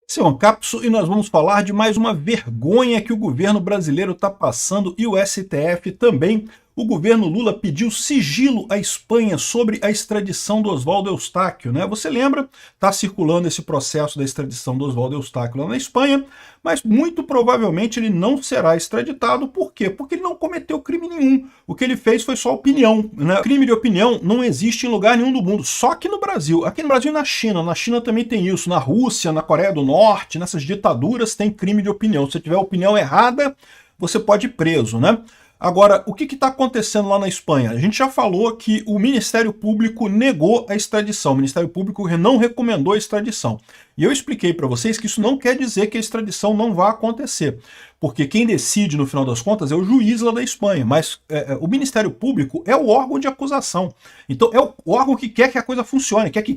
Esse é o Ancapso e nós vamos falar de mais uma vergonha que o governo brasileiro está passando e o STF também. O governo Lula pediu sigilo à Espanha sobre a extradição do Oswaldo Eustáquio, né? Você lembra? Está circulando esse processo da extradição do Oswaldo Eustáquio lá na Espanha, mas muito provavelmente ele não será extraditado. Por quê? Porque ele não cometeu crime nenhum. O que ele fez foi só opinião, né? Crime de opinião não existe em lugar nenhum do mundo, só que no Brasil. Aqui no Brasil e na China. Na China também tem isso. Na Rússia, na Coreia do Norte, nessas ditaduras tem crime de opinião. Se você tiver opinião errada, você pode ir preso, né? Agora, o que está acontecendo lá na Espanha? A gente já falou que o Ministério Público negou a extradição. O Ministério Público não recomendou a extradição. E eu expliquei para vocês que isso não quer dizer que a extradição não vai acontecer. Porque quem decide, no final das contas, é o juiz lá da Espanha. Mas o Ministério Público é o órgão de acusação. Então é o órgão que quer que a coisa funcione, quer que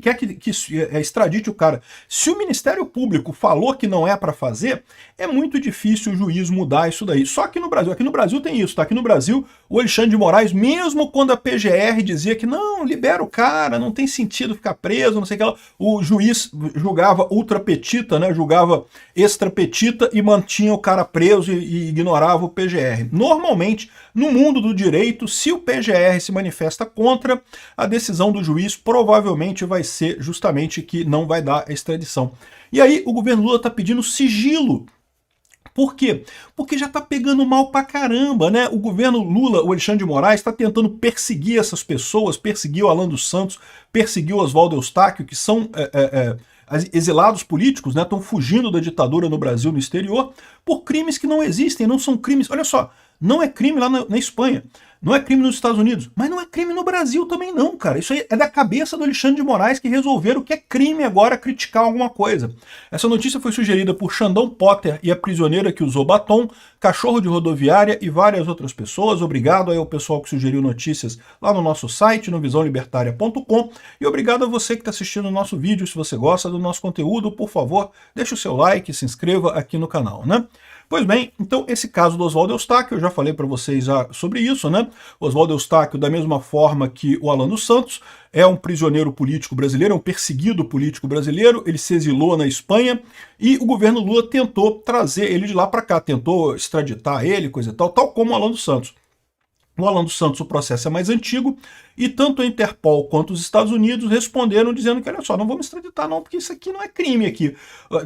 extradite o cara. Se o Ministério Público falou que não é para fazer, é muito difícil o juiz mudar isso daí. Só aqui no Brasil tem isso, tá? Aqui no Brasil, o Alexandre de Moraes, mesmo quando a PGR dizia que não, libera o cara, não tem sentido ficar preso, não sei o que lá, o juiz julgava ultra petita, né? Julgava extra petita e mantinha o cara preso e ignorava o PGR. Normalmente, no mundo do direito, se o PGR se manifesta contra, a decisão do juiz provavelmente vai ser justamente que não vai dar a extradição. E aí o governo Lula está pedindo sigilo. Por quê? Porque já está pegando mal pra caramba, né? O governo Lula, o Alexandre de Moraes, está tentando perseguir essas pessoas, perseguir o Alan dos Santos, perseguir o Oswaldo Eustáquio, que são exilados políticos, né? Estão fugindo da ditadura no Brasil, no exterior, por crimes que não existem, não são crimes. Olha só, não é crime lá na Espanha, não é crime nos Estados Unidos, mas não é crime no Brasil também não, cara. Isso aí é da cabeça do Alexandre de Moraes que resolveram que é crime agora criticar alguma coisa. Essa notícia foi sugerida por Xandão Potter e a prisioneira que usou batom, cachorro de rodoviária e várias outras pessoas. Obrigado aí ao pessoal que sugeriu notícias lá no nosso site, no visãolibertaria.com, e obrigado a você que está assistindo o nosso vídeo. Se você gosta do nosso conteúdo, por favor, deixe o seu like e se inscreva aqui no canal, né? Pois bem, então esse caso do Oswaldo Eustáquio, eu já falei para vocês sobre isso, né? O Oswaldo Eustáquio, da mesma forma que o Alan dos Santos, é um prisioneiro político brasileiro, é um perseguido político brasileiro, ele se exilou na Espanha e o governo Lula tentou trazer ele de lá para cá, tentou extraditar ele, coisa e tal, tal como o Alan dos Santos. No Alan dos Santos o processo é mais antigo e tanto a Interpol quanto os Estados Unidos responderam dizendo que, olha só, não vamos extraditar não, porque isso aqui não é crime aqui.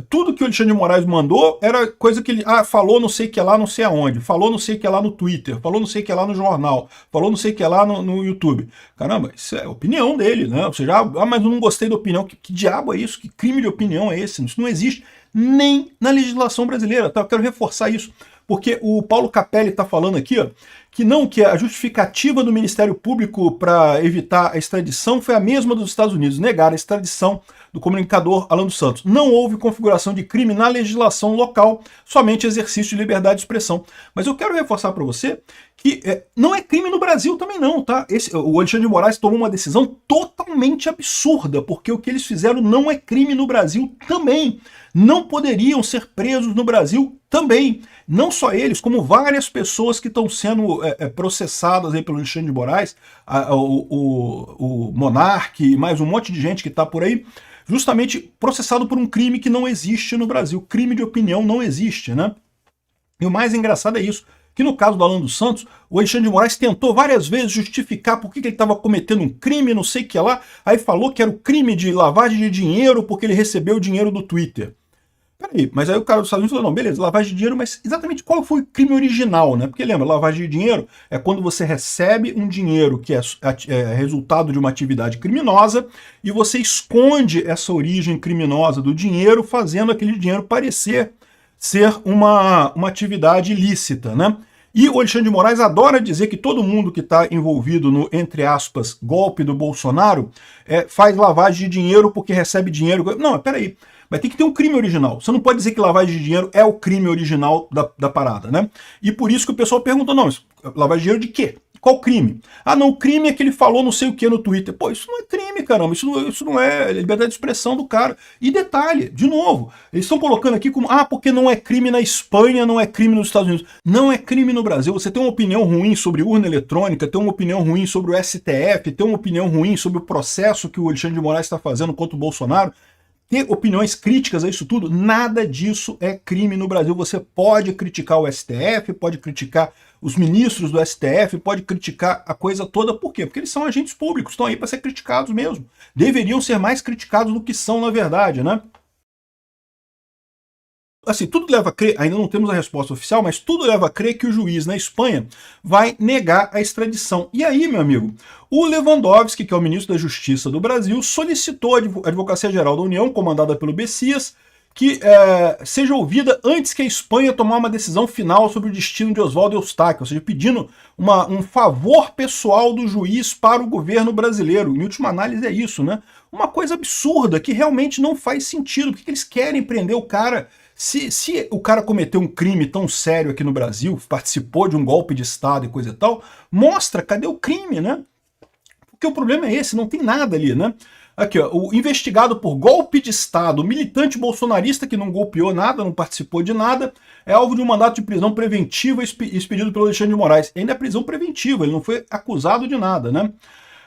Tudo que o Alexandre de Moraes mandou era coisa que ele falou não sei o que lá, não sei aonde, falou não sei o que lá no Twitter, falou não sei o que lá no jornal, falou não sei o que lá no YouTube. Caramba, isso é a opinião dele, né? Ou seja, mas eu não gostei da opinião. Que diabo é isso? Que crime de opinião é esse? Isso não existe nem na legislação brasileira, tá? Eu quero reforçar isso. Porque o Paulo Capelli está falando aqui, ó, que a justificativa do Ministério Público para evitar a extradição foi a mesma dos Estados Unidos, negar a extradição do comunicador Alan dos Santos. Não houve configuração de crime na legislação local, somente exercício de liberdade de expressão. Mas eu quero reforçar para você que não é crime no Brasil também não, tá? O Alexandre de Moraes tomou uma decisão totalmente absurda, porque o que eles fizeram não é crime no Brasil também. Não poderiam ser presos no Brasil também. Não só eles, como várias pessoas que estão sendo processadas aí pelo Alexandre de Moraes, o Monark e mais um monte de gente que está por aí, justamente processado por um crime que não existe no Brasil. Crime de opinião não existe, né? E o mais engraçado é isso, que no caso do Alan dos Santos, o Alexandre de Moraes tentou várias vezes justificar por que ele estava cometendo um crime, não sei o que lá, aí falou que era o crime de lavagem de dinheiro porque ele recebeu o dinheiro do Twitter. Peraí, mas aí o cara dos Estados Unidos falou, não, beleza, lavagem de dinheiro, mas exatamente qual foi o crime original, né? Porque lembra, lavagem de dinheiro é quando você recebe um dinheiro que é resultado de uma atividade criminosa e você esconde essa origem criminosa do dinheiro, fazendo aquele dinheiro parecer ser uma atividade ilícita, né? E o Alexandre de Moraes adora dizer que todo mundo que está envolvido no, entre aspas, golpe do Bolsonaro faz lavagem de dinheiro porque recebe dinheiro. Não, peraí. Mas tem que ter um crime original. Você não pode dizer que lavagem de dinheiro é o crime original da parada, né? E por isso que o pessoal pergunta, não, lavagem de dinheiro de quê? Qual crime? Ah, não, o crime é que ele falou não sei o que no Twitter. Pô, isso não é crime, caramba. Isso não é liberdade de expressão do cara. E detalhe, de novo, eles estão colocando aqui como, porque não é crime na Espanha, não é crime nos Estados Unidos. Não é crime no Brasil. Você tem uma opinião ruim sobre urna eletrônica, tem uma opinião ruim sobre o STF, tem uma opinião ruim sobre o processo que o Alexandre de Moraes está fazendo contra o Bolsonaro. ter opiniões críticas a isso tudo, nada disso é crime no Brasil. Você pode criticar o STF, pode criticar os ministros do STF, pode criticar a coisa toda. Por quê? Porque eles são agentes públicos, estão aí para ser criticados mesmo. Deveriam ser mais criticados do que são, na verdade, né? Assim, tudo leva a crer, ainda não temos a resposta oficial, mas tudo leva a crer que o juiz na Espanha vai negar a extradição. E aí, meu amigo, o Lewandowski, que é o ministro da Justiça do Brasil, solicitou à Advocacia-Geral da União, comandada pelo Bessias, que seja ouvida antes que a Espanha tomar uma decisão final sobre o destino de Oswaldo Eustáquio, ou seja, pedindo um favor pessoal do juiz para o governo brasileiro. Em última análise é isso, né? Uma coisa absurda que realmente não faz sentido. Por que eles querem prender o cara? Se o cara cometeu um crime tão sério aqui no Brasil, participou de um golpe de Estado e coisa e tal, mostra cadê o crime, né? Porque o problema é esse, não tem nada ali, né? Aqui, ó, o investigado por golpe de Estado, militante bolsonarista que não golpeou nada, não participou de nada, é alvo de um mandato de prisão preventiva expedido pelo Alexandre de Moraes. Ainda é prisão preventiva, ele não foi acusado de nada, né?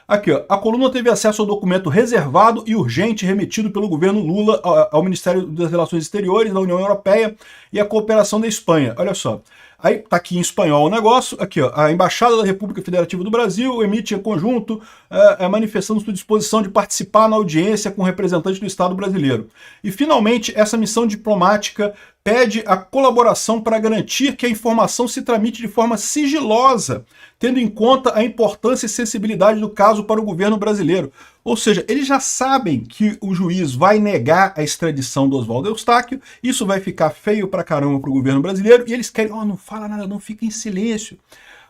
Aqui, ó, a coluna teve acesso ao documento reservado e urgente remetido pelo governo Lula ao Ministério das Relações Exteriores da União Europeia e à Cooperação da Espanha. Olha só. Aí tá aqui em espanhol o negócio, aqui ó, a Embaixada da República Federativa do Brasil emite em conjunto manifestando sua disposição de participar na audiência com representantes do Estado brasileiro. E finalmente essa missão diplomática pede a colaboração para garantir que a informação se tramite de forma sigilosa, tendo em conta a importância e sensibilidade do caso para o governo brasileiro. Ou seja, eles já sabem que o juiz vai negar a extradição do Oswaldo Eustáquio, isso vai ficar feio pra caramba pro governo brasileiro, e eles querem, não fala nada, não, fica em silêncio.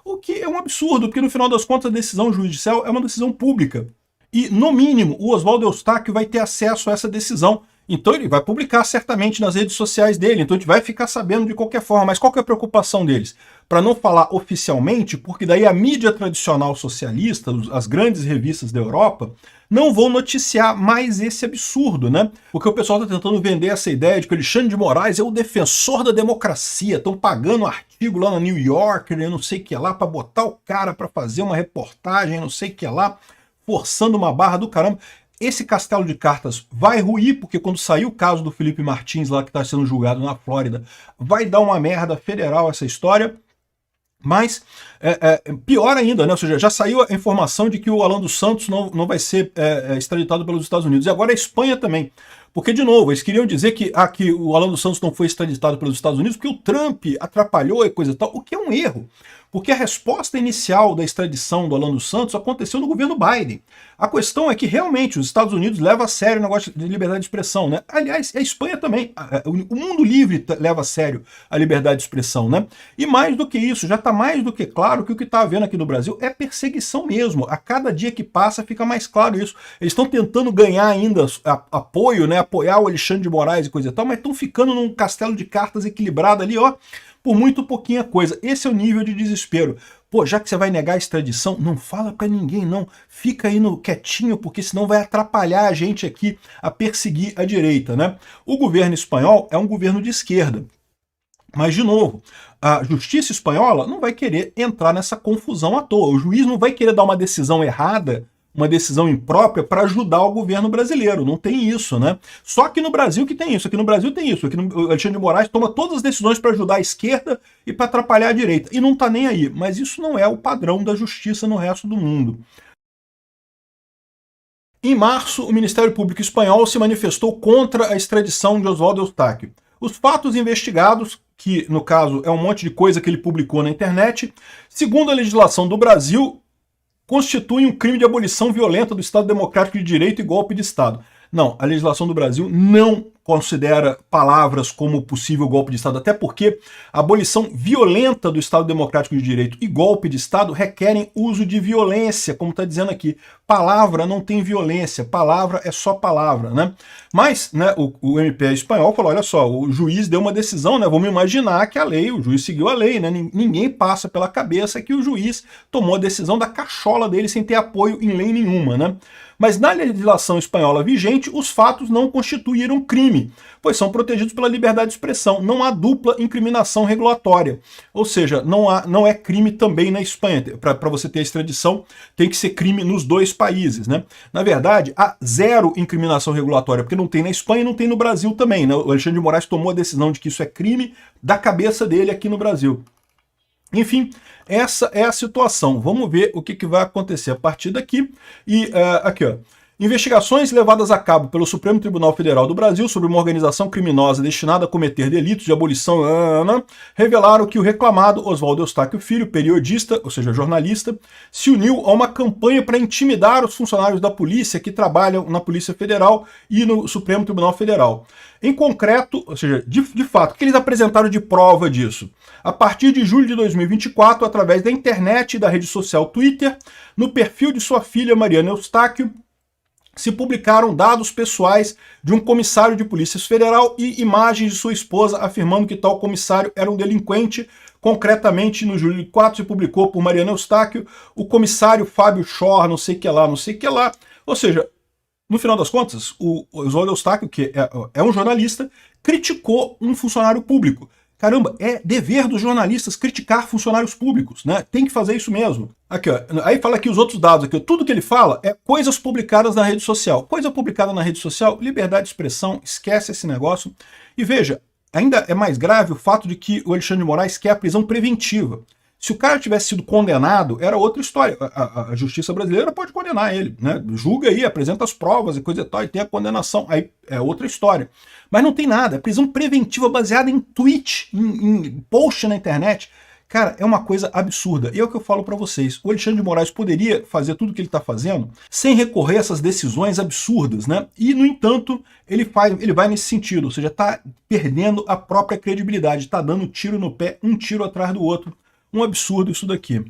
O que é um absurdo, porque no final das contas a decisão judicial é uma decisão pública. E, no mínimo, o Oswaldo Eustáquio vai ter acesso a essa decisão. Então ele vai publicar certamente nas redes sociais dele, então a gente vai ficar sabendo de qualquer forma. Mas qual que é a preocupação deles? Para não falar oficialmente, porque daí a mídia tradicional socialista, as grandes revistas da Europa, não vão noticiar mais esse absurdo, né? Porque o pessoal está tentando vender essa ideia de que o Alexandre de Moraes é o defensor da democracia, estão pagando artigo lá na New Yorker, não sei o que lá, para botar o cara para fazer uma reportagem, não sei o que lá, forçando uma barra do caramba. Esse castelo de cartas vai ruir, porque quando sair o caso do Felipe Martins lá, que está sendo julgado na Flórida, vai dar uma merda federal essa história. Mas pior ainda, né? Ou seja, já saiu a informação de que o Alan dos Santos não vai ser extraditado pelos Estados Unidos. E agora a Espanha também. Porque, de novo, eles queriam dizer que o Alan dos Santos não foi extraditado pelos Estados Unidos porque o Trump atrapalhou e coisa e tal, o que é um erro. Porque a resposta inicial da extradição do Alan dos Santos aconteceu no governo Biden. A questão é que realmente os Estados Unidos levam a sério o negócio de liberdade de expressão, né? Aliás, a Espanha também. O mundo livre leva a sério a liberdade de expressão, né? E mais do que isso, já está mais do que claro que o que está havendo aqui no Brasil é perseguição mesmo. A cada dia que passa fica mais claro isso. Eles estão tentando ganhar ainda apoio, né? Apoiar o Alexandre de Moraes e coisa e tal, mas estão ficando num castelo de cartas equilibrado ali, ó, por muito pouquinha coisa. Esse é o nível de desespero. Pô, já que você vai negar a extradição, não fala pra ninguém não, fica aí quietinho, porque senão vai atrapalhar a gente aqui a perseguir a direita, né? O governo espanhol é um governo de esquerda. Mas, de novo, a justiça espanhola não vai querer entrar nessa confusão à toa. O juiz não vai querer dar uma decisão errada, uma decisão imprópria para ajudar o governo brasileiro. Não tem isso, né? Só aqui no Brasil que tem isso. Aqui no Brasil tem isso. Aqui o Alexandre de Moraes toma todas as decisões para ajudar a esquerda e para atrapalhar a direita. E não está nem aí. Mas isso não é o padrão da justiça no resto do mundo. Em março, o Ministério Público Espanhol se manifestou contra a extradição de Oswaldo Eustáquio. Os fatos investigados, que no caso é um monte de coisa que ele publicou na internet, segundo a legislação do Brasil, constitui um crime de abolição violenta do Estado Democrático de Direito e golpe de Estado. Não, a legislação do Brasil não considera palavras como possível golpe de Estado, até porque a abolição violenta do Estado Democrático de Direito e golpe de Estado requerem uso de violência, como está dizendo aqui. Palavra não tem violência, palavra é só palavra, né? Mas, né, o MP espanhol falou, olha só, o juiz deu uma decisão, né? Vamos imaginar que o juiz seguiu a lei, né? Ninguém passa pela cabeça que o juiz tomou a decisão da cachola dele sem ter apoio em lei nenhuma, né? Mas na legislação espanhola vigente, os fatos não constituíram crime. crime, pois são protegidos pela liberdade de expressão. Não há dupla incriminação regulatória. Ou seja, não é crime também na Espanha. Para você ter a extradição, tem que ser crime nos dois países, né? Na verdade, há zero incriminação regulatória, porque não tem na Espanha e não tem no Brasil também, né? O Alexandre de Moraes tomou a decisão de que isso é crime da cabeça dele aqui no Brasil. Enfim, essa é a situação. Vamos ver o que vai acontecer a partir daqui. E aqui, ó. Investigações levadas a cabo pelo Supremo Tribunal Federal do Brasil sobre uma organização criminosa destinada a cometer delitos de abolição revelaram que o reclamado Oswaldo Eustáquio Filho, periodista, ou seja, jornalista, se uniu a uma campanha para intimidar os funcionários da polícia que trabalham na Polícia Federal e no Supremo Tribunal Federal. Em concreto, ou seja, de fato, o que eles apresentaram de prova disso? A partir de julho de 2024, através da internet e da rede social Twitter, no perfil de sua filha Mariana Eustáquio, se publicaram dados pessoais de um comissário de Polícia Federal e imagens de sua esposa afirmando que tal comissário era um delinquente. Concretamente, no julho de 4 se publicou por Mariana Eustáquio o comissário Fábio Schor, não sei o que lá, não sei o que lá. Ou seja, no final das contas, o Oswaldo Eustáquio, que é um jornalista, criticou um funcionário público. Caramba, é dever dos jornalistas criticar funcionários públicos, né? Tem que fazer isso mesmo. Aqui, ó, aí fala aqui os outros dados, aqui, ó, tudo que ele fala é coisas publicadas na rede social. Coisa publicada na rede social, liberdade de expressão, esquece esse negócio. E veja, ainda é mais grave o fato de que o Alexandre de Moraes quer a prisão preventiva. Se o cara tivesse sido condenado, era outra história. A justiça brasileira pode condenar ele, né? Julga aí, apresenta as provas e coisa e tal, e tem a condenação. Aí é outra história. Mas não tem nada. É prisão preventiva baseada em tweet, em post na internet. Cara, é uma coisa absurda. E é o que eu falo para vocês. O Alexandre de Moraes poderia fazer tudo o que ele está fazendo sem recorrer a essas decisões absurdas, né? E, no entanto, ele vai nesse sentido. Ou seja, está perdendo a própria credibilidade. Está dando tiro no pé, um tiro atrás do outro. Um absurdo isso daqui.